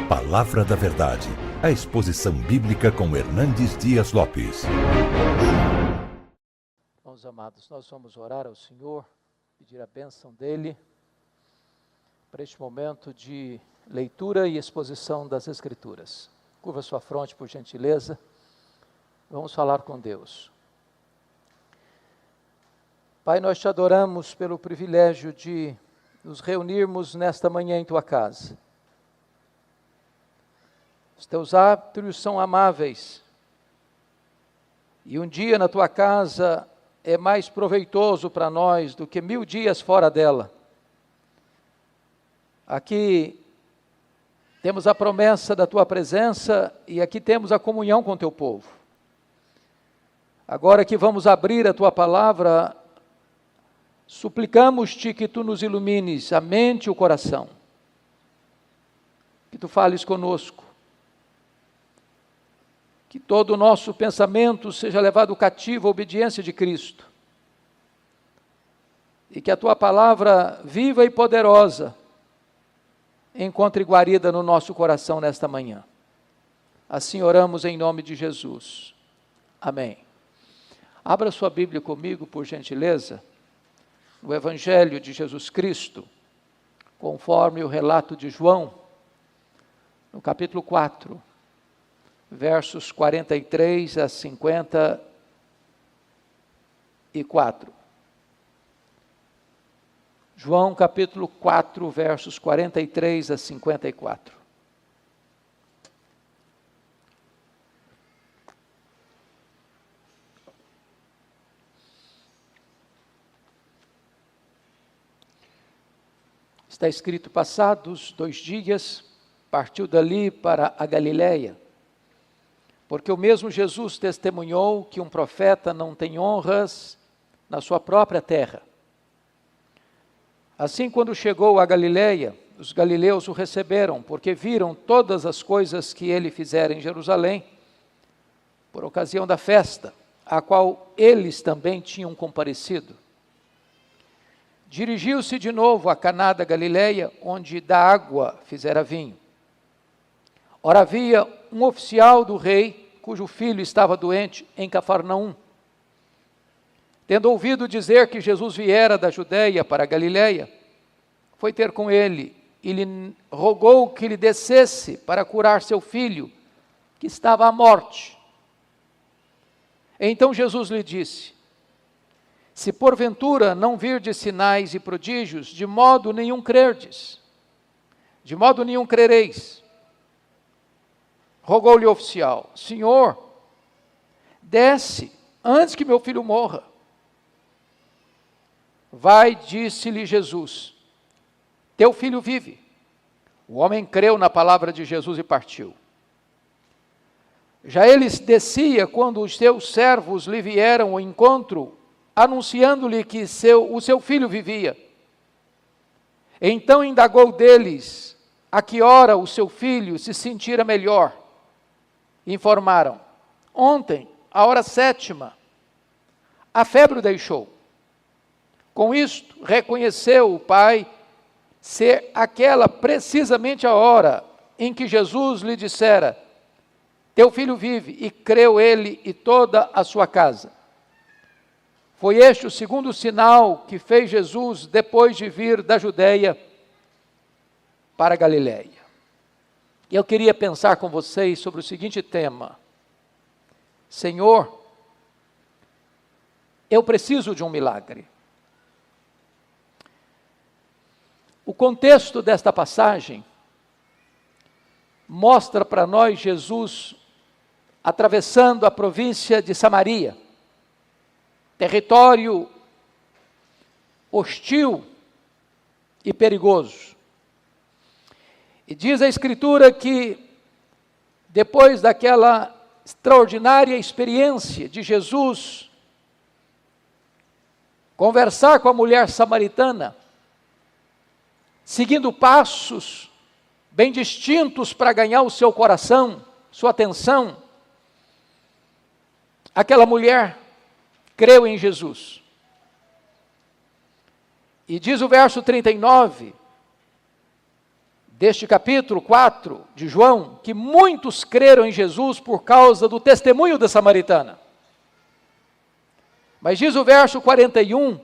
Palavra da Verdade, a exposição bíblica com Hernandes Dias Lopes. Irmãos amados, nós vamos orar ao Senhor, pedir a bênção dEle, para este momento de leitura e exposição das Escrituras. Curva sua fronte, por gentileza, vamos falar com Deus. Pai, nós te adoramos pelo privilégio de nos reunirmos nesta manhã em tua casa. Os teus átrios são amáveis, e um dia na tua casa é mais proveitoso para nós do que 1000 dias fora dela. Aqui temos a promessa da tua presença e aqui temos a comunhão com teu povo. Agora que vamos abrir a tua palavra, suplicamos-te que tu nos ilumines a mente e o coração, que tu fales conosco, que todo o nosso pensamento seja levado cativo à obediência de Cristo, e que a tua palavra viva e poderosa encontre guarida no nosso coração nesta manhã. Assim oramos em nome de Jesus. Amém. Abra sua Bíblia comigo, por gentileza, no Evangelho de Jesus Cristo, conforme o relato de João, no capítulo 4, versos 43 a 54. João capítulo 4, versos 43 a 54. Está escrito: passados 2 dias, partiu dali para a Galileia, porque o mesmo Jesus testemunhou que um profeta não tem honras na sua própria terra. Assim, quando chegou a Galileia, os galileus o receberam, porque viram todas as coisas que ele fizera em Jerusalém, por ocasião da festa, a qual eles também tinham comparecido. Dirigiu-se de novo a Caná da Galileia, onde da água fizera vinho. Ora, havia um oficial do rei, cujo filho estava doente, em Cafarnaum. Tendo ouvido dizer que Jesus viera da Judeia para a Galileia, foi ter com ele e lhe rogou que lhe descesse para curar seu filho, que estava à morte. Então Jesus lhe disse: se porventura não virdes sinais e prodígios, de modo nenhum crerdes, de modo nenhum crereis. Rogou-lhe o oficial: Senhor, desce antes que meu filho morra. Vai, disse-lhe Jesus, teu filho vive. O homem creu na palavra de Jesus e partiu. Já ele descia quando os seus servos lhe vieram ao encontro, anunciando-lhe que o seu filho vivia. Então indagou deles a que hora o seu filho se sentira melhor. Informaram: ontem, à hora 7ª, a febre o deixou. Com isto, reconheceu o pai ser aquela precisamente a hora em que Jesus lhe dissera: teu filho vive, e creu ele e toda a sua casa. Foi este o segundo sinal que fez Jesus depois de vir da Judeia para a Galileia. E eu queria pensar com vocês sobre o seguinte tema: Senhor, eu preciso de um milagre. O contexto desta passagem mostra para nós Jesus atravessando a província de Samaria, território hostil e perigoso. E diz a Escritura que, depois daquela extraordinária experiência de Jesus conversar com a mulher samaritana, seguindo passos bem distintos para ganhar o seu coração, sua atenção, aquela mulher creu em Jesus. E diz o verso 39, deste capítulo 4 de João, que muitos creram em Jesus por causa do testemunho da samaritana. Mas diz o verso 41,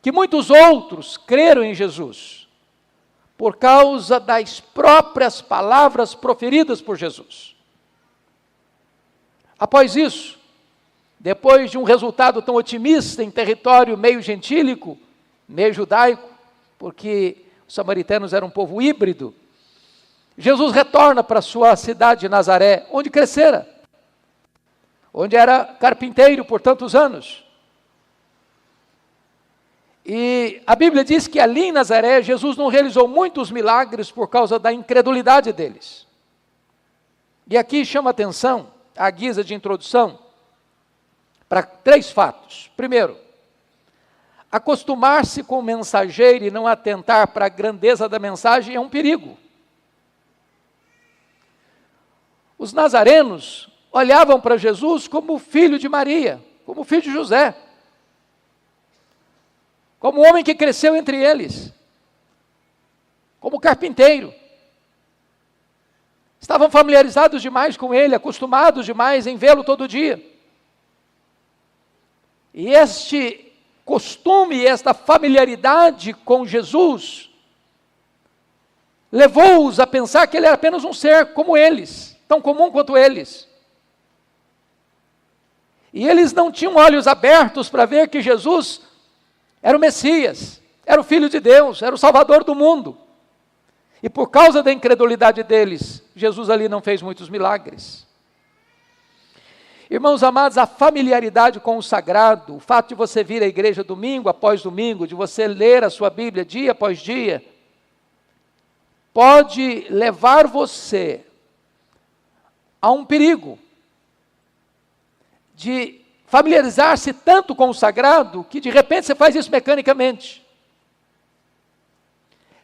que muitos outros creram em Jesus por causa das próprias palavras proferidas por Jesus. Após isso, depois de um resultado tão otimista em território meio gentílico, meio judaico, porque os samaritanos eram um povo híbrido, Jesus retorna para sua cidade de Nazaré, onde crescera, onde era carpinteiro por tantos anos. E a Bíblia diz que ali em Nazaré, Jesus não realizou muitos milagres por causa da incredulidade deles. E aqui chama atenção, à guisa de introdução, para 3 fatos. Primeiro, acostumar-se com o mensageiro e não atentar para a grandeza da mensagem é um perigo. Os nazarenos olhavam para Jesus como filho de Maria, como filho de José, como homem que cresceu entre eles, como carpinteiro. Estavam familiarizados demais com ele, acostumados demais em vê-lo todo dia. E este costume, esta familiaridade com Jesus, levou-os a pensar que ele era apenas um ser como eles, tão comum quanto eles. E eles não tinham olhos abertos para ver que Jesus era o Messias, era o Filho de Deus, era o Salvador do mundo. E por causa da incredulidade deles, Jesus ali não fez muitos milagres. Irmãos amados, a familiaridade com o sagrado, o fato de você vir à igreja domingo após domingo, de você ler a sua Bíblia dia após dia, pode levar você a um perigo de familiarizar-se tanto com o sagrado, que de repente você faz isso mecanicamente.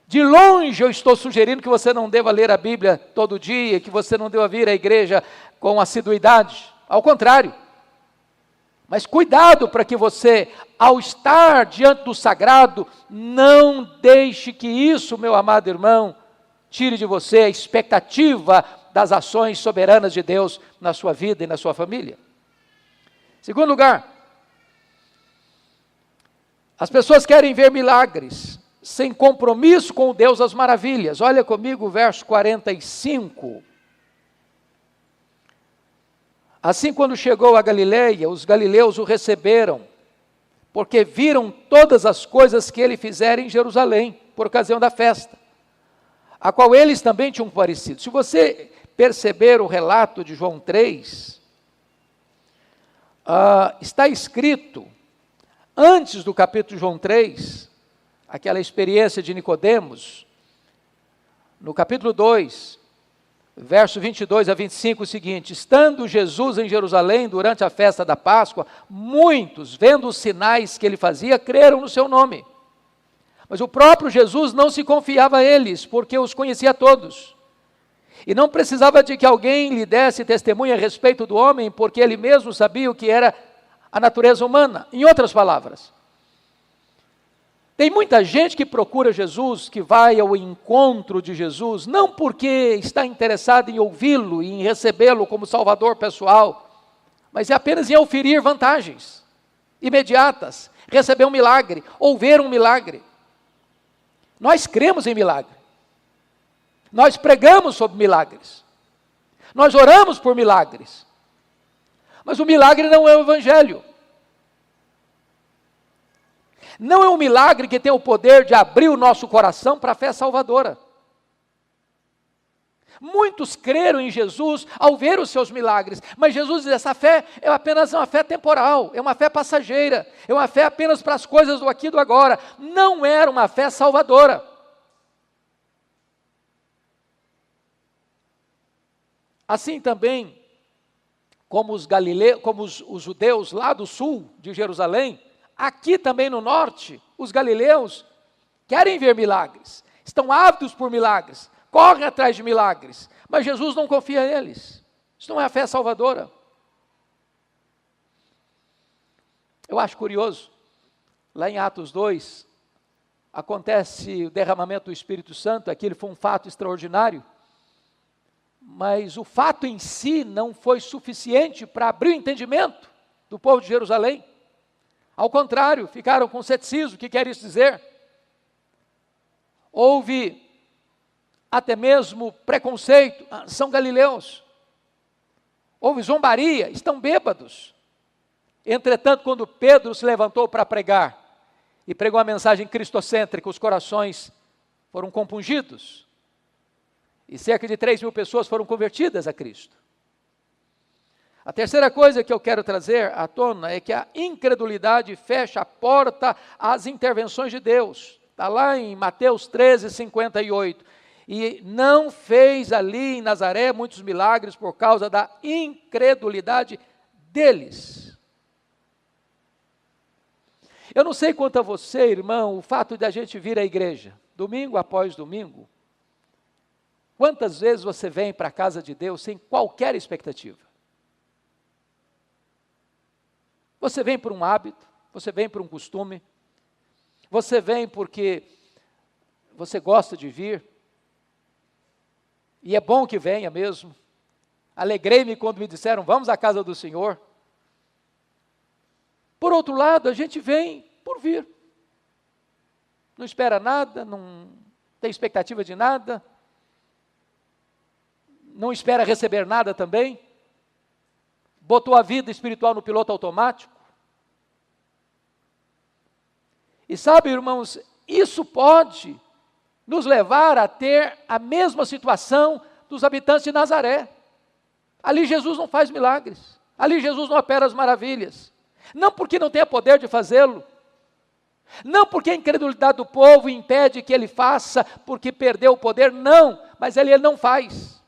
De longe eu estou sugerindo que você não deva ler a Bíblia todo dia, que você não deva vir à igreja com assiduidade. Ao contrário. Mas cuidado para que você, ao estar diante do sagrado, não deixe que isso, meu amado irmão, tire de você a expectativa das ações soberanas de Deus na sua vida e na sua família. Segundo lugar, as pessoas querem ver milagres, sem compromisso com o Deus das maravilhas. Olha comigo o verso 45. Assim, quando chegou a Galileia, os galileus o receberam, porque viram todas as coisas que ele fizera em Jerusalém, por ocasião da festa, a qual eles também tinham comparecido. Se você perceber o relato de João 3, está escrito, antes do capítulo de João 3, aquela experiência de Nicodemos, no capítulo 2, verso 22 a 25, o seguinte: estando Jesus em Jerusalém durante a festa da Páscoa, muitos, vendo os sinais que ele fazia, creram no seu nome. Mas o próprio Jesus não se confiava a eles, porque os conhecia todos. E não precisava de que alguém lhe desse testemunho a respeito do homem, porque ele mesmo sabia o que era a natureza humana. Em outras palavras, tem muita gente que procura Jesus, que vai ao encontro de Jesus, não porque está interessado em ouvi-lo e em recebê-lo como Salvador pessoal, mas é apenas em oferir vantagens imediatas, receber um milagre, ou ver um milagre. Nós cremos em milagre. Nós pregamos sobre milagres. Nós oramos por milagres. Mas o milagre não é o Evangelho. Não é um milagre que tem o poder de abrir o nosso coração para a fé salvadora. Muitos creram em Jesus ao ver os seus milagres, mas Jesus diz: essa fé é apenas uma fé temporal, é uma fé passageira, é uma fé apenas para as coisas do aqui e do agora. Não era uma fé salvadora. Assim também, como os judeus lá do sul de Jerusalém, aqui também no norte, os galileus querem ver milagres, estão ávidos por milagres, correm atrás de milagres, mas Jesus não confia neles. Isso não é a fé salvadora. Eu acho curioso, lá em Atos 2, acontece o derramamento do Espírito Santo, aquele foi um fato extraordinário, mas o fato em si não foi suficiente para abrir o entendimento do povo de Jerusalém. Ao contrário, ficaram com ceticismo. O que quer isso dizer? Houve até mesmo preconceito. São galileus. Houve zombaria, estão bêbados. Entretanto, quando Pedro se levantou para pregar e pregou uma mensagem cristocêntrica, os corações foram compungidos. E cerca de 3.000 pessoas foram convertidas a Cristo. A terceira coisa que eu quero trazer à tona é que a incredulidade fecha a porta às intervenções de Deus. Está lá em Mateus 13:58. E não fez ali em Nazaré muitos milagres por causa da incredulidade deles. Eu não sei quanto a você, irmão, o fato de a gente vir à igreja, domingo após domingo, quantas vezes você vem para a casa de Deus sem qualquer expectativa? Você vem por um hábito, você vem por um costume, você vem porque você gosta de vir, e é bom que venha mesmo. Alegrei-me quando me disseram, vamos à casa do Senhor. Por outro lado, a gente vem por vir. Não espera nada, não tem expectativa de nada, não espera receber nada também, botou a vida espiritual no piloto automático. E sabe, irmãos, isso pode nos levar a ter a mesma situação dos habitantes de Nazaré. Ali Jesus não faz milagres, ali Jesus não opera as maravilhas, não porque não tenha poder de fazê-lo, não porque a incredulidade do povo impede que ele faça, porque perdeu o poder, não, mas ele não faz.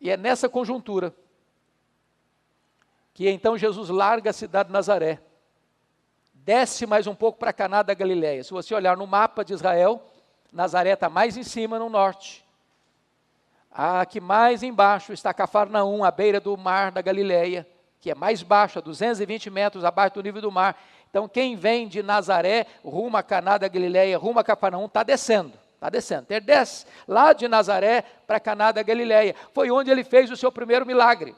E é nessa conjuntura que então Jesus larga a cidade de Nazaré, desce mais um pouco para Caná da Galileia. Se você olhar no mapa de Israel, Nazaré está mais em cima, no norte. Aqui mais embaixo está Cafarnaum, à beira do mar da Galileia, que é mais baixo, a 220 metros abaixo do nível do mar. Então quem vem de Nazaré, rumo a Caná da Galileia, rumo a Cafarnaum, está descendo. Está descendo. Ele desce lá de Nazaré para Caná da Galileia. Foi onde ele fez o seu primeiro milagre.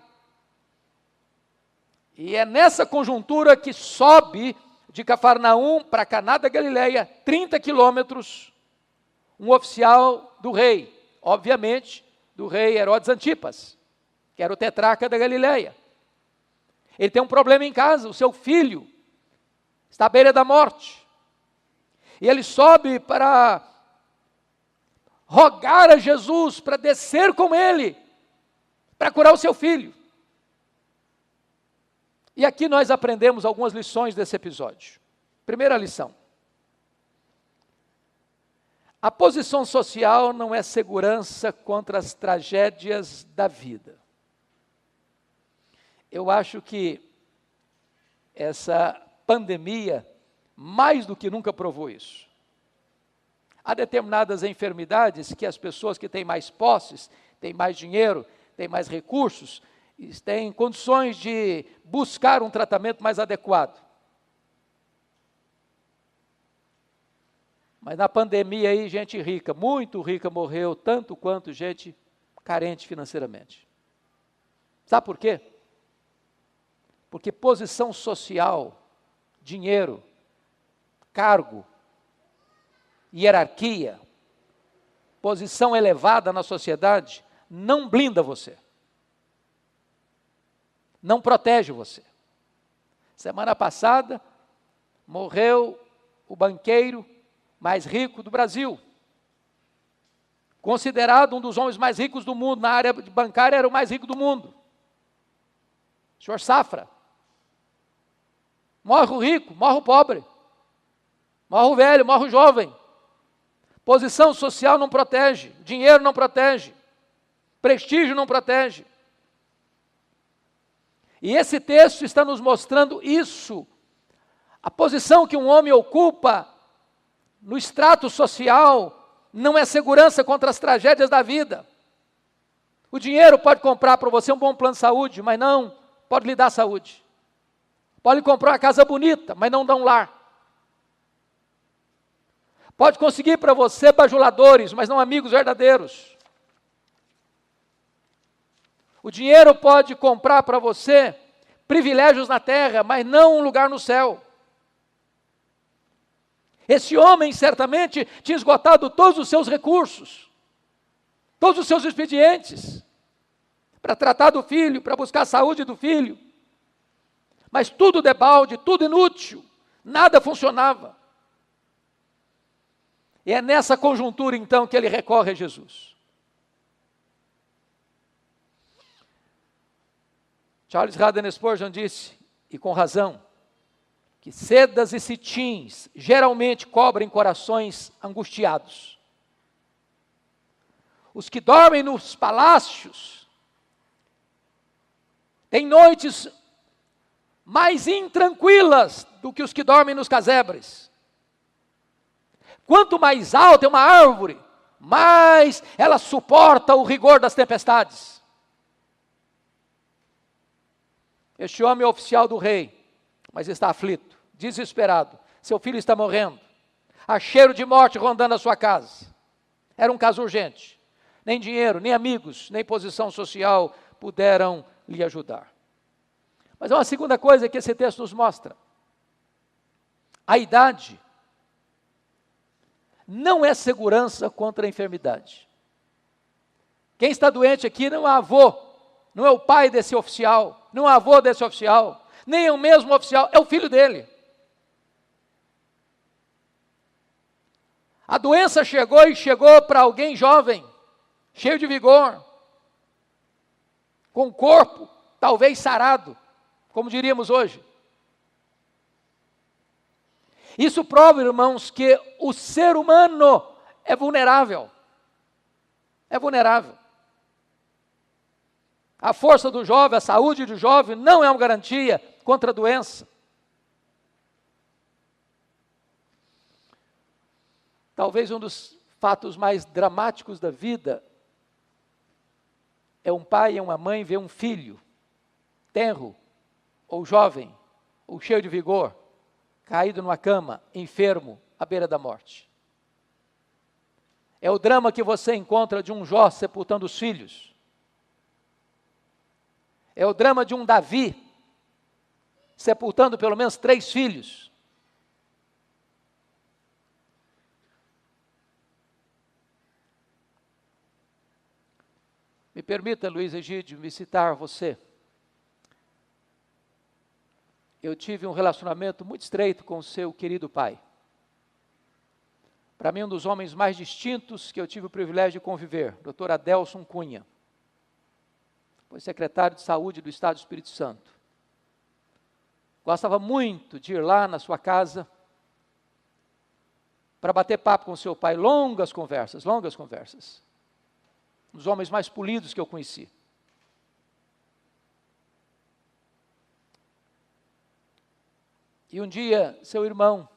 E é nessa conjuntura que sobe de Cafarnaum para Caná da Galileia, 30 quilômetros, um oficial do rei, obviamente, do rei Herodes Antipas, que era o tetrarca da Galileia. Ele tem um problema em casa, o seu filho está à beira da morte. E ele sobe para rogar a Jesus para descer com ele, para curar o seu filho. E aqui nós aprendemos algumas lições desse episódio. Primeira lição: a posição social não é segurança contra as tragédias da vida. Eu acho que essa pandemia, mais do que nunca, provou isso. Há determinadas enfermidades que as pessoas que têm mais posses, têm mais dinheiro, têm mais recursos, têm condições de buscar um tratamento mais adequado. Mas na pandemia aí, gente rica, muito rica, morreu, tanto quanto gente carente financeiramente. Sabe por quê? Porque posição social, dinheiro, cargo, hierarquia, posição elevada na sociedade, não blinda você. Não protege você. Semana passada, morreu o banqueiro mais rico do Brasil. Considerado um dos homens mais ricos do mundo, na área bancária era o mais rico do mundo. O senhor Safra. Morre o rico, morre o pobre. Morre o velho, morre o jovem. Posição social não protege, dinheiro não protege, prestígio não protege. E esse texto está nos mostrando isso. A posição que um homem ocupa no extrato social não é segurança contra as tragédias da vida. O dinheiro pode comprar para você um bom plano de saúde, mas não pode lhe dar saúde. Pode comprar uma casa bonita, mas não dá um lar. Pode conseguir para você bajuladores, mas não amigos verdadeiros. O dinheiro pode comprar para você privilégios na terra, mas não um lugar no céu. Esse homem certamente tinha esgotado todos os seus recursos, todos os seus expedientes, para tratar do filho, para buscar a saúde do filho. Mas tudo debalde, tudo inútil, nada funcionava. E é nessa conjuntura então que ele recorre a Jesus. Charles Haddon Spurgeon disse, e com razão, que sedas e cetins geralmente cobrem corações angustiados. Os que dormem nos palácios têm noites mais intranquilas do que os que dormem nos casebres. Quanto mais alta é uma árvore, mais ela suporta o rigor das tempestades. Este homem é oficial do rei, mas está aflito, desesperado. Seu filho está morrendo. Há cheiro de morte rondando a sua casa. Era um caso urgente. Nem dinheiro, nem amigos, nem posição social puderam lhe ajudar. Mas há uma segunda coisa que esse texto nos mostra. A idade não é segurança contra a enfermidade. Quem está doente aqui não é avô, não é o pai desse oficial, não é o avô desse oficial, nem é o mesmo oficial, é o filho dele. A doença chegou e chegou para alguém jovem, cheio de vigor, com o corpo talvez sarado, como diríamos hoje. Isso prova, irmãos, que o ser humano é vulnerável. É vulnerável. A força do jovem, a saúde do jovem não é uma garantia contra a doença. Talvez um dos fatos mais dramáticos da vida é um pai e uma mãe ver um filho tenro, ou jovem, ou cheio de vigor, caído numa cama, enfermo, à beira da morte. É o drama que você encontra de um Jó sepultando os filhos. É o drama de um Davi sepultando pelo menos 3 filhos. Me permita, Luiz Egídio, me citar você. Eu tive um relacionamento muito estreito com o seu querido pai. Para mim, um dos homens mais distintos que eu tive o privilégio de conviver, Dr. Adelson Cunha. Foi secretário de saúde do Estado do Espírito Santo. Gostava muito de ir lá na sua casa para bater papo com seu pai, longas conversas. Um dos homens mais polidos que eu conheci. E um dia, seu irmão,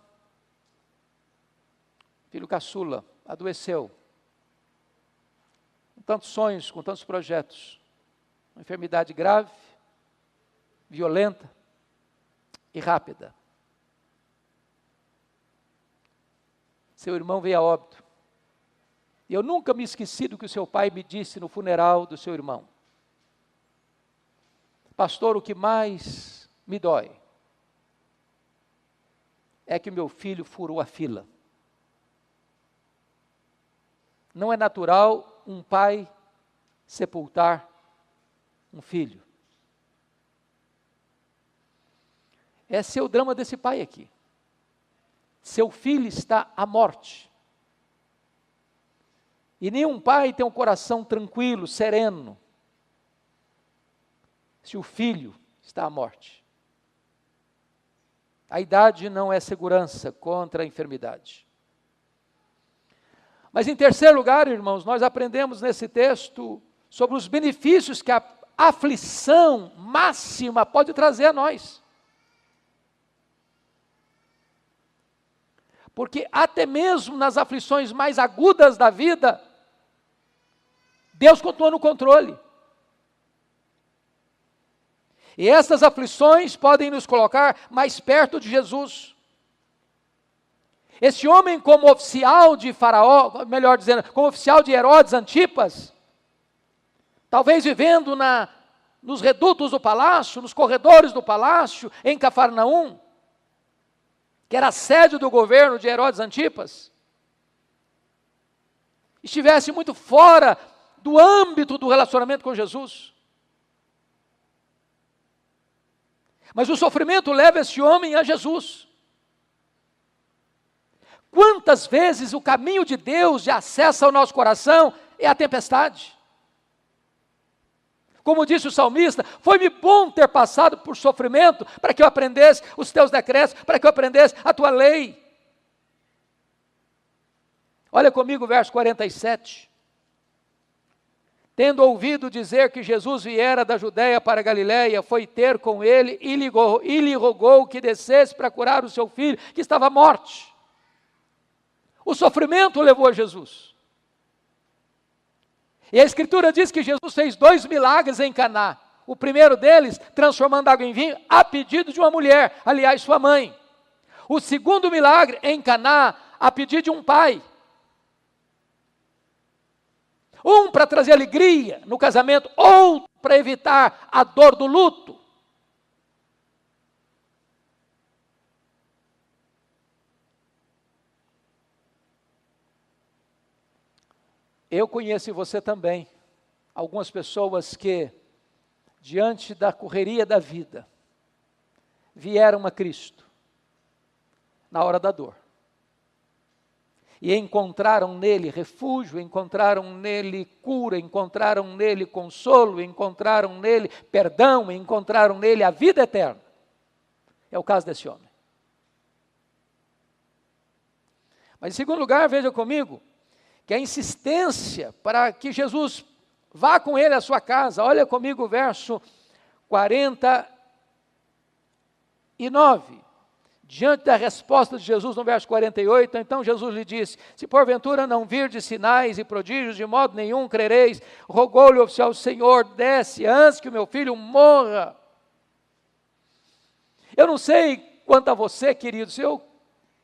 filho caçula, adoeceu. Com tantos sonhos, com tantos projetos. Uma enfermidade grave, violenta e rápida. Seu irmão veio a óbito. E eu nunca me esqueci do que o seu pai me disse no funeral do seu irmão. Pastor, o que mais me dói é que meu filho furou a fila. Não é natural um pai sepultar um filho. Esse é o drama desse pai aqui. Seu filho está à morte. E nenhum pai tem um coração tranquilo, sereno, se o filho está à morte. A idade não é segurança contra a enfermidade. Mas em terceiro lugar, irmãos, nós aprendemos nesse texto sobre os benefícios que a aflição máxima pode trazer a nós. Porque até mesmo nas aflições mais agudas da vida, Deus continua no controle. E essas aflições podem nos colocar mais perto de Jesus. Esse homem, como oficial de Faraó, melhor dizendo, como oficial de Herodes Antipas, talvez vivendo nos redutos do palácio, nos corredores do palácio, em Cafarnaum, que era a sede do governo de Herodes Antipas, estivesse muito fora do âmbito do relacionamento com Jesus. Mas o sofrimento leva esse homem a Jesus. Quantas vezes o caminho de Deus de acesso ao nosso coração é a tempestade? Como disse o salmista, foi-me bom ter passado por sofrimento para que eu aprendesse os teus decretos, para que eu aprendesse a tua lei. Olha comigo o verso 47. Tendo ouvido dizer que Jesus viera da Judéia para a Galiléia, foi ter com ele e lhe rogou que descesse para curar o seu filho, que estava à morte. O sofrimento o levou a Jesus. E a Escritura diz que Jesus fez 2 milagres em Caná. O primeiro deles, transformando água em vinho, a pedido de uma mulher, aliás, sua mãe. O segundo milagre em Caná, a pedido de um pai. Um para trazer alegria no casamento, outro para evitar a dor do luto. Eu conheço, e você também, algumas pessoas que, diante da correria da vida, vieram a Cristo na hora da dor. E encontraram nele refúgio, encontraram nele cura, encontraram nele consolo, encontraram nele perdão, encontraram nele a vida eterna. É o caso desse homem. Mas em segundo lugar, veja comigo, que a insistência para que Jesus vá com ele à sua casa. Olha comigo o verso 49. Diante da resposta de Jesus no verso 48, então Jesus lhe disse: se porventura não virdes sinais e prodígios, de modo nenhum crereis. Rogou-lhe o oficial: Senhor, desce antes que o meu filho morra. Eu não sei quanto a você, queridos, eu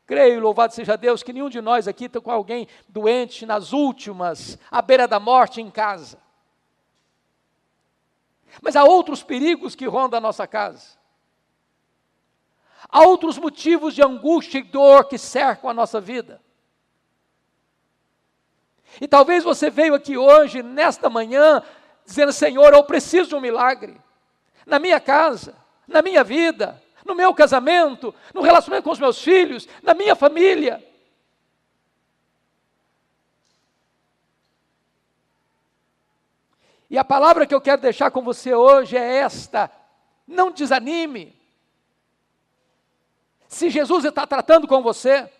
creio, louvado seja Deus, que nenhum de nós aqui está com alguém doente nas últimas, à beira da morte em casa. Mas há outros perigos que rondam a nossa casa. Há outros motivos de angústia e dor que cercam a nossa vida. E talvez você veio aqui hoje, nesta manhã, dizendo: Senhor, eu preciso de um milagre. Na minha casa, na minha vida, no meu casamento, no relacionamento com os meus filhos, na minha família. E a palavra que eu quero deixar com você hoje é esta: não desanime. Se Jesus está tratando com você,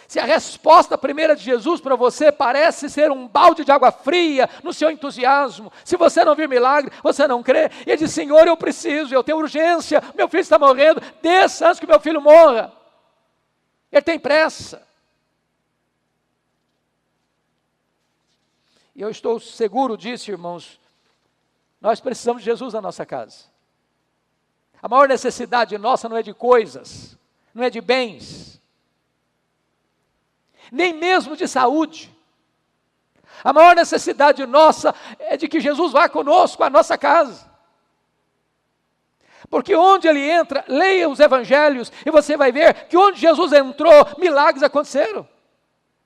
se a resposta primeira de Jesus para você parece ser um balde de água fria no seu entusiasmo, se você não vir milagre, você não crê, e ele diz: Senhor, eu preciso, eu tenho urgência, meu filho está morrendo, desça antes que meu filho morra. Ele tem pressa. E eu estou seguro disso, irmãos, nós precisamos de Jesus na nossa casa. A maior necessidade nossa não é de coisas, não é de bens, nem mesmo de saúde. A maior necessidade nossa é de que Jesus vá conosco à nossa casa. Porque onde ele entra, leia os evangelhos e você vai ver que onde Jesus entrou, milagres aconteceram.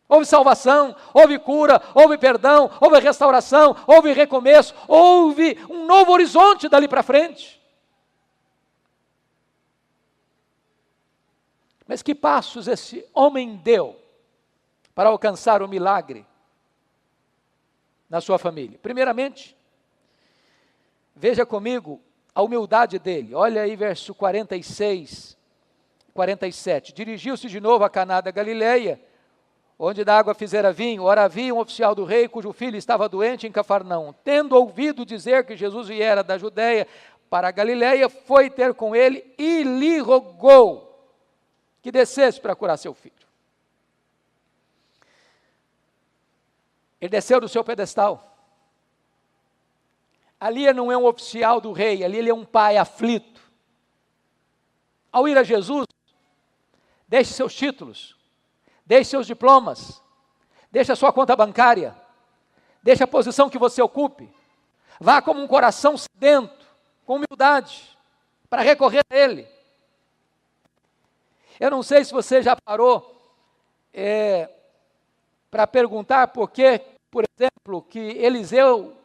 Houve salvação, houve cura, houve perdão, houve restauração, houve recomeço, houve um novo horizonte dali para frente. Mas que passos esse homem deu para alcançar o milagre na sua família? Primeiramente, veja comigo a humildade dele. Olha aí verso 46, 47. Dirigiu-se de novo a Caná da Galileia, onde da água fizera vinho. Ora, havia um oficial do rei, cujo filho estava doente em Cafarnaum. Tendo ouvido dizer que Jesus viera da Judéia para a Galileia, foi ter com ele e lhe rogou que descesse para curar seu filho. Ele desceu do seu pedestal. Ali ele não é um oficial do rei, ali ele é um pai aflito. Ao ir a Jesus, deixe seus títulos, deixe seus diplomas, deixe a sua conta bancária, deixe a posição que você ocupe, vá como um coração sedento, com humildade, para recorrer a Ele. Eu não sei se você já parou para perguntar por que, por exemplo, que Eliseu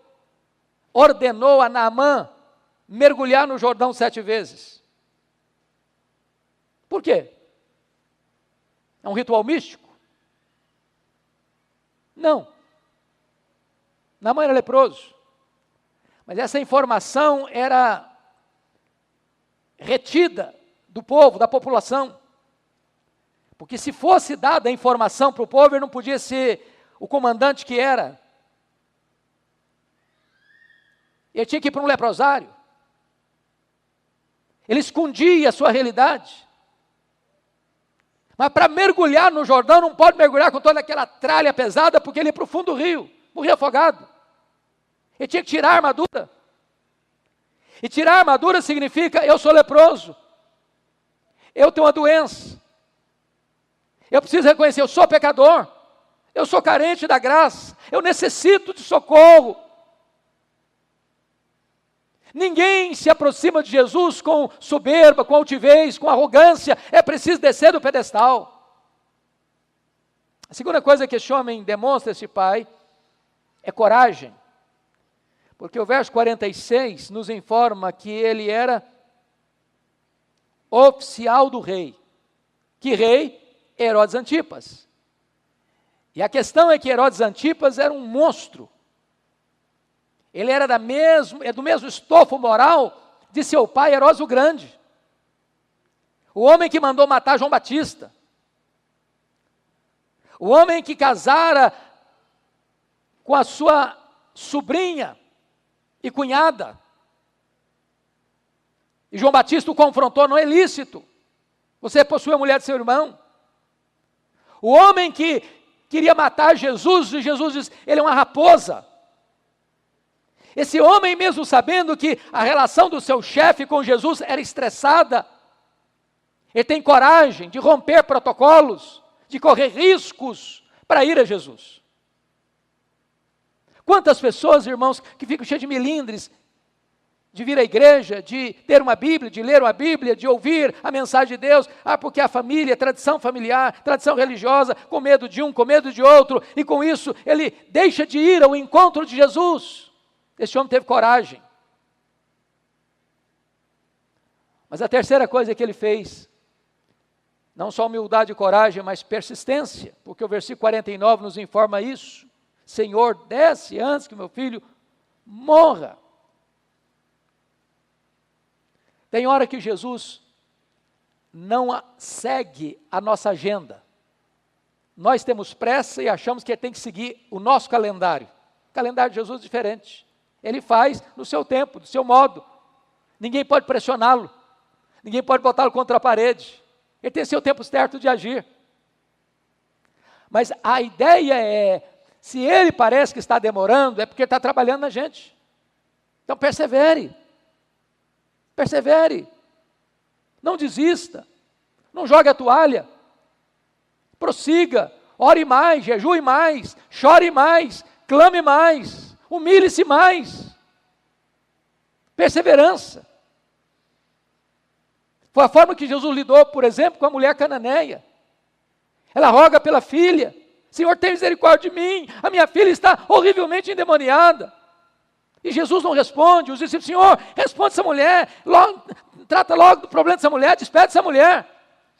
ordenou a Naamã mergulhar no Jordão 7 vezes. Por quê? É um ritual místico? Não. Naamã era leproso. Mas essa informação era retida do povo, da população. Porque se fosse dada a informação para o povo, ele não podia ser o comandante que era. Ele tinha que ir para um leprosário. Ele escondia a sua realidade. Mas para mergulhar no Jordão, não pode mergulhar com toda aquela tralha pesada, porque ele ia para o fundo do rio, morria afogado. Ele tinha que tirar a armadura. E tirar a armadura significa, eu sou leproso. Eu tenho uma doença. Eu preciso reconhecer, eu sou pecador. Eu sou carente da graça. Eu necessito de socorro. Ninguém se aproxima de Jesus com soberba, com altivez, com arrogância. É preciso descer do pedestal. A segunda coisa que esse homem demonstra, esse pai, é coragem. Porque o verso 46 nos informa que ele era oficial do rei. Que rei? Herodes Antipas. E a questão é que Herodes Antipas era um monstro. Ele era do mesmo estofo moral de seu pai, Herodes o Grande. O homem que mandou matar João Batista. O homem que casara com a sua sobrinha e cunhada. E João Batista o confrontou, não é lícito. Você possui a mulher de seu irmão. O homem que queria matar Jesus, e Jesus diz, ele é uma raposa. Esse homem, mesmo sabendo que a relação do seu chefe com Jesus era estressada, ele tem coragem de romper protocolos, de correr riscos para ir a Jesus. Quantas pessoas, irmãos, que ficam cheias de melindres, de vir à igreja, de ter uma Bíblia, de ler uma Bíblia, de ouvir a mensagem de Deus, porque a família, tradição familiar, tradição religiosa, com medo de um, com medo de outro, e com isso ele deixa de ir ao encontro de Jesus. Esse homem teve coragem. Mas a terceira coisa que ele fez, não só humildade e coragem, mas persistência, porque o versículo 49 nos informa isso. Senhor, desce antes que meu filho morra. Tem hora que Jesus não segue a nossa agenda. Nós temos pressa e achamos que ele tem que seguir o nosso calendário. O calendário de Jesus é diferente. Ele faz no seu tempo, do seu modo. Ninguém pode pressioná-lo. Ninguém pode botá-lo contra a parede. Ele tem seu tempo certo de agir. Mas a ideia é, se ele parece que está demorando, é porque ele está trabalhando na gente. Então persevere. Persevere. Não desista. Não jogue a toalha. Prossiga. Ore mais, jejue mais, chore mais, clame mais, humilhe-se mais. Perseverança. Foi a forma que Jesus lidou, por exemplo, com a mulher cananeia. Ela roga pela filha. Senhor, tem misericórdia de mim. A minha filha está horrivelmente endemoniada. E Jesus não responde. Os discípulos, Senhor, responde essa mulher. Trata logo do problema dessa mulher. Despede essa mulher.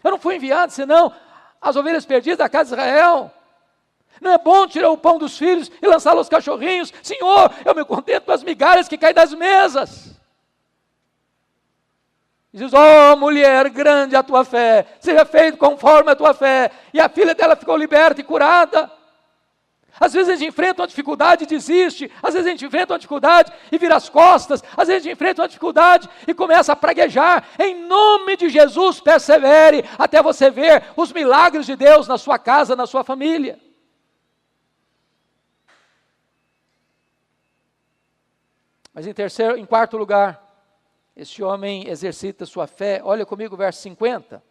Eu não fui enviado, senão as ovelhas perdidas da casa de Israel. Não é bom tirar o pão dos filhos e lançá-lo aos cachorrinhos. Senhor, eu me contento com as migalhas que caem das mesas. E diz, mulher, grande a tua fé, seja feito conforme a tua fé. E a filha dela ficou liberta e curada. Às vezes a gente enfrenta uma dificuldade e desiste. Às vezes a gente enfrenta uma dificuldade e vira as costas. Às vezes a gente enfrenta uma dificuldade e começa a praguejar. Em nome de Jesus, persevere até você ver os milagres de Deus na sua casa, na sua família. Mas em quarto lugar, este homem exercita sua fé. Olha comigo o verso 50.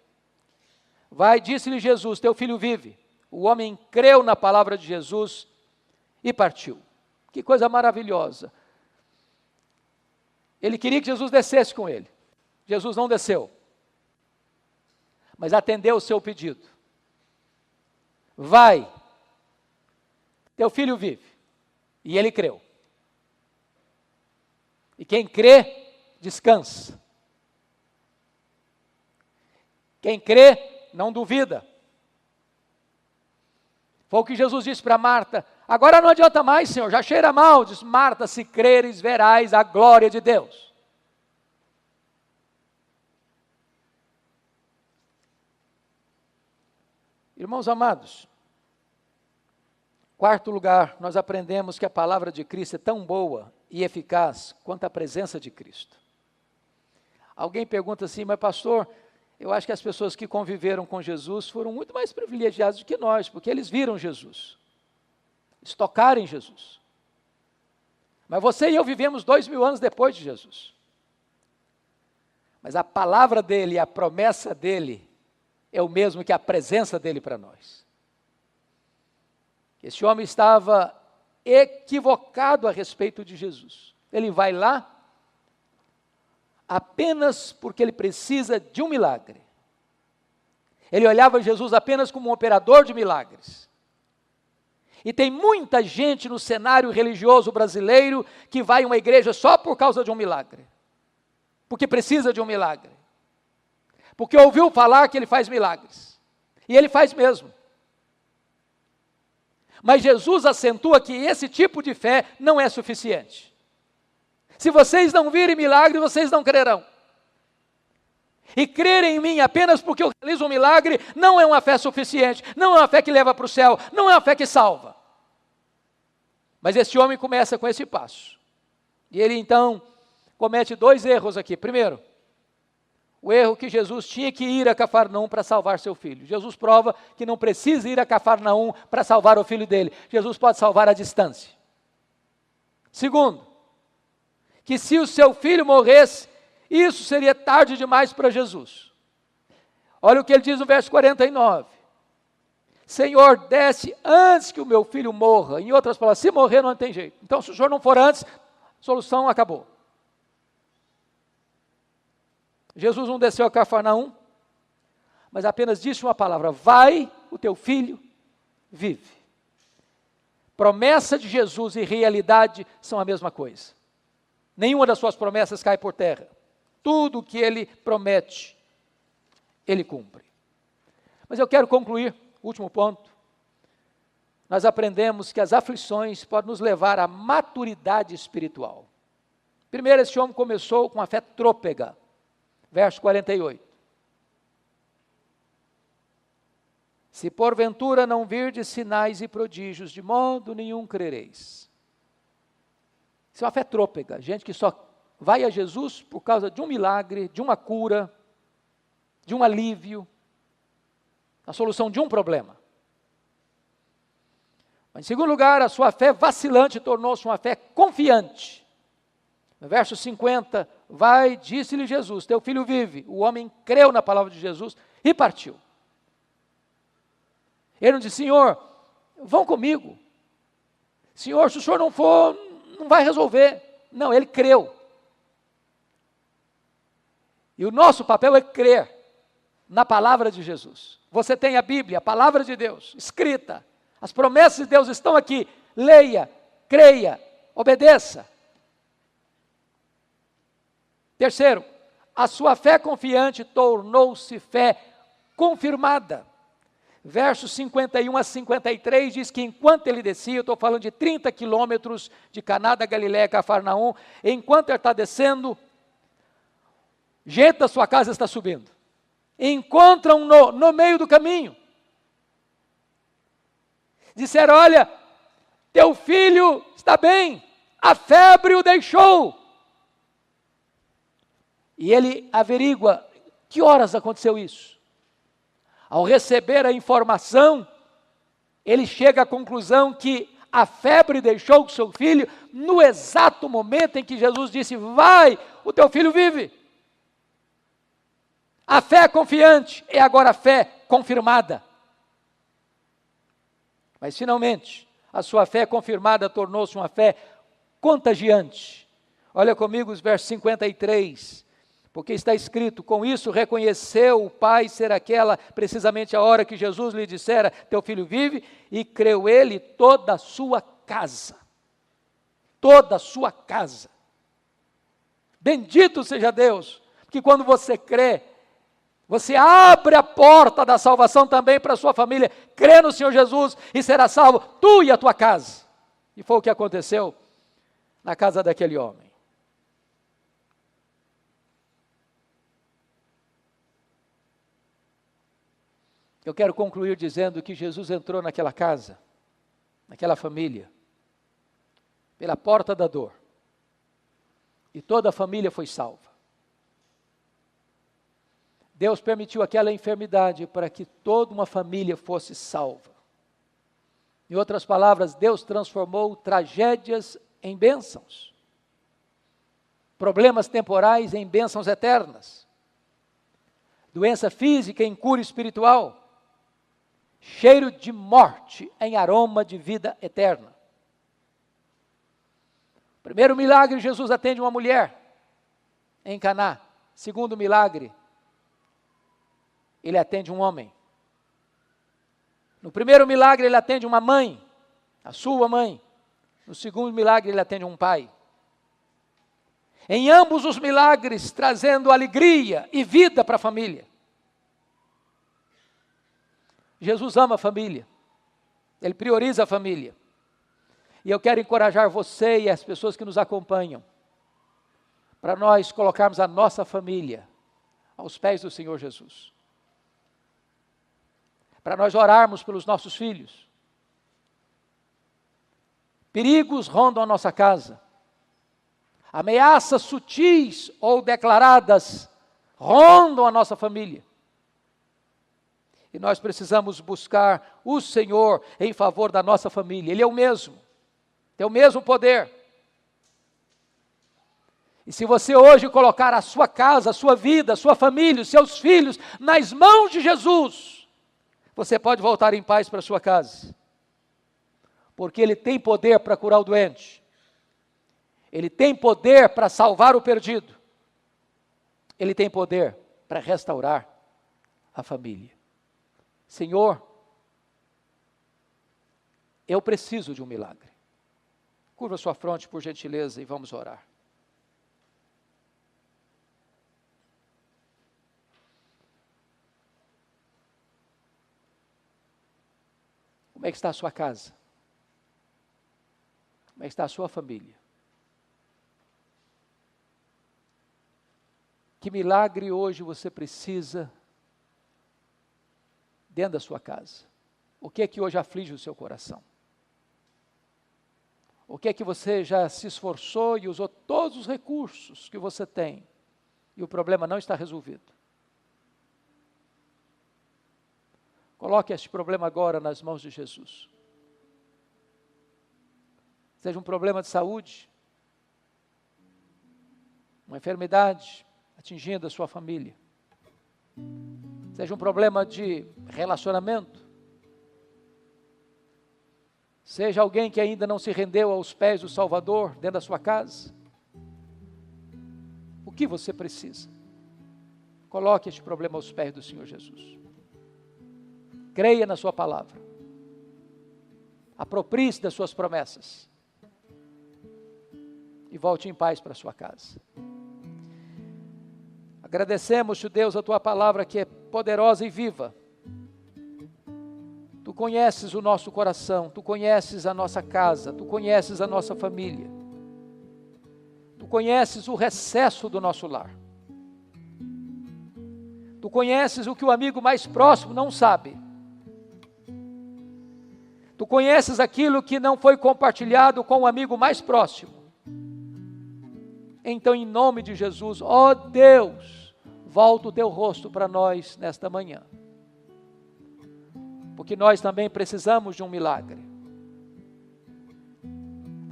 Vai, disse-lhe Jesus, teu filho vive. O homem creu na palavra de Jesus e partiu. Que coisa maravilhosa. Ele queria que Jesus descesse com ele. Jesus não desceu, mas atendeu o seu pedido. Vai, teu filho vive. E ele creu. E quem crê, descansa. Quem crê, não duvida. Foi o que Jesus disse para Marta. Agora não adianta mais, Senhor, já cheira mal. Diz Marta, se creres, verás a glória de Deus. Irmãos amados, quarto lugar, nós aprendemos que a palavra de Cristo é tão boa e eficaz quanto a presença de Cristo. Alguém pergunta assim, mas pastor, eu acho que as pessoas que conviveram com Jesus foram muito mais privilegiadas do que nós, porque eles viram Jesus, eles tocaram em Jesus. Mas você e eu vivemos 2000 anos depois de Jesus. Mas a palavra dele, a promessa dele, é o mesmo que a presença dele para nós. Esse homem estava equivocado a respeito de Jesus. Ele vai lá apenas porque ele precisa de um milagre. Ele olhava Jesus apenas como um operador de milagres. E tem muita gente no cenário religioso brasileiro que vai a uma igreja só por causa de um milagre. Porque precisa de um milagre. Porque ouviu falar que ele faz milagres. E ele faz mesmo. Mas Jesus acentua que esse tipo de fé não é suficiente. Se vocês não virem milagre, vocês não crerão. E crerem em mim apenas porque eu realizo um milagre não é uma fé suficiente, não é uma fé que leva para o céu, não é uma fé que salva. Mas este homem começa com esse passo. E ele então comete 2 erros aqui. Primeiro, o erro que Jesus tinha que ir a Cafarnaum para salvar seu filho. Jesus prova que não precisa ir a Cafarnaum para salvar o filho dele. Jesus pode salvar à distância. Segundo, que se o seu filho morresse, isso seria tarde demais para Jesus. Olha o que ele diz no verso 49. Senhor, desce antes que o meu filho morra. Em outras palavras, se morrer não tem jeito. Então, se o Senhor não for antes, a solução acabou. Jesus não desceu a Cafarnaum, mas apenas disse uma palavra: vai, o teu filho vive. Promessa de Jesus e realidade são a mesma coisa. Nenhuma das suas promessas cai por terra. Tudo o que ele promete, ele cumpre. Mas eu quero concluir, último ponto. Nós aprendemos que as aflições podem nos levar à maturidade espiritual. Primeiro, esse homem começou com a fé trôpega. Verso 48. Se porventura não virdes sinais e prodígios, de modo nenhum crereis. Isso é uma fé trôpega, gente que só vai a Jesus por causa de um milagre, de uma cura, de um alívio, a solução de um problema. Mas, em segundo lugar, a sua fé vacilante tornou-se uma fé confiante. No verso 50, vai, disse-lhe Jesus, teu filho vive. O homem creu na palavra de Jesus e partiu. Ele não disse, Senhor, vão comigo. Senhor, se o Senhor não for, não vai resolver. Não, ele creu. E o nosso papel é crer na palavra de Jesus. Você tem a Bíblia, a palavra de Deus, escrita. As promessas de Deus estão aqui. Leia, creia, obedeça. Terceiro, a sua fé confiante tornou-se fé confirmada. Versos 51 a 53 diz que enquanto ele descia, eu estou falando de 30 quilômetros de Caná da Galileia a Cafarnaum, enquanto ele está descendo, gente da sua casa está subindo. Encontram-no no meio do caminho. Disseram, olha, teu filho está bem, a febre o deixou. E ele averigua, que horas aconteceu isso? Ao receber a informação, ele chega à conclusão que A febre deixou o seu filho no exato momento em que Jesus disse: vai, o teu filho vive. A fé confiante é agora a fé confirmada. Mas finalmente, a sua fé confirmada tornou-se uma fé contagiante. Olha comigo os versos 53, porque está escrito: com isso reconheceu o pai ser aquela precisamente a hora que Jesus lhe dissera: teu filho vive, e creu ele toda a sua casa. Toda a sua casa. Bendito seja Deus, que quando você crê, você abre a porta da salvação também para a sua família. Crê no Senhor Jesus e será salvo tu e a tua casa. E foi o que aconteceu na casa daquele homem. Eu quero concluir dizendo que Jesus entrou naquela casa, naquela família, pela porta da dor. E toda a família foi salva. Deus permitiu aquela enfermidade para que toda uma família fosse salva. Em outras palavras, Deus transformou tragédias em bênçãos. Problemas temporais em bênçãos eternas. Doença física em cura espiritual. Cheiro de morte em aroma de vida eterna. Primeiro milagre, Jesus atende uma mulher em Caná. Segundo milagre, ele atende um homem. No primeiro milagre, ele atende uma mãe, a sua mãe. No segundo milagre, ele atende um pai. Em ambos os milagres, trazendo alegria e vida para a família. Jesus ama a família. Ele prioriza a família. E eu quero encorajar você e as pessoas que nos acompanham, para nós colocarmos a nossa família aos pés do Senhor Jesus. Para nós orarmos pelos nossos filhos. Perigos rondam a nossa casa. Ameaças sutis ou declaradas rondam a nossa família. E nós precisamos buscar o Senhor em favor da nossa família. Ele é o mesmo, tem o mesmo poder. E se você hoje colocar a sua casa, a sua vida, a sua família, os seus filhos nas mãos de Jesus, você pode voltar em paz para a sua casa. Porque Ele tem poder para curar o doente. Ele tem poder para salvar o perdido. Ele tem poder para restaurar a família. Senhor, eu preciso de um milagre. Curva sua fronte, por gentileza, e vamos orar. Como é que está a sua casa? Como é que está a sua família? Que milagre hoje você precisa dentro da sua casa? O que é que hoje aflige o seu coração? O que é que você já se esforçou e usou todos os recursos que você tem e o problema não está resolvido? Coloque este problema agora nas mãos de Jesus. Seja um problema de saúde, uma enfermidade atingindo a sua família, seja um problema de relacionamento, seja alguém que ainda não se rendeu aos pés do Salvador dentro da sua casa. O que você precisa? Coloque este problema aos pés do Senhor Jesus. Creia na sua palavra. Aproprie-se das suas promessas. E volte em paz para a sua casa. Agradecemos, Deus, a tua palavra que é poderosa e viva. Tu conheces o nosso coração, tu conheces a nossa casa, tu conheces a nossa família. Tu conheces o recesso do nosso lar. Tu conheces o que o amigo mais próximo não sabe. Tu conheces aquilo que não foi compartilhado com o amigo mais próximo. Então, em nome de Jesus, ó Deus, volta o teu rosto para nós nesta manhã. Porque nós também precisamos de um milagre.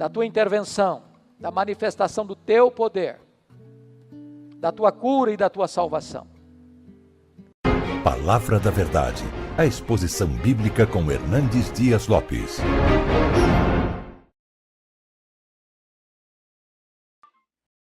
da tua intervenção, da manifestação do teu poder, da tua cura e da tua salvação. Palavra da Verdade, a exposição bíblica com Hernandes Dias Lopes.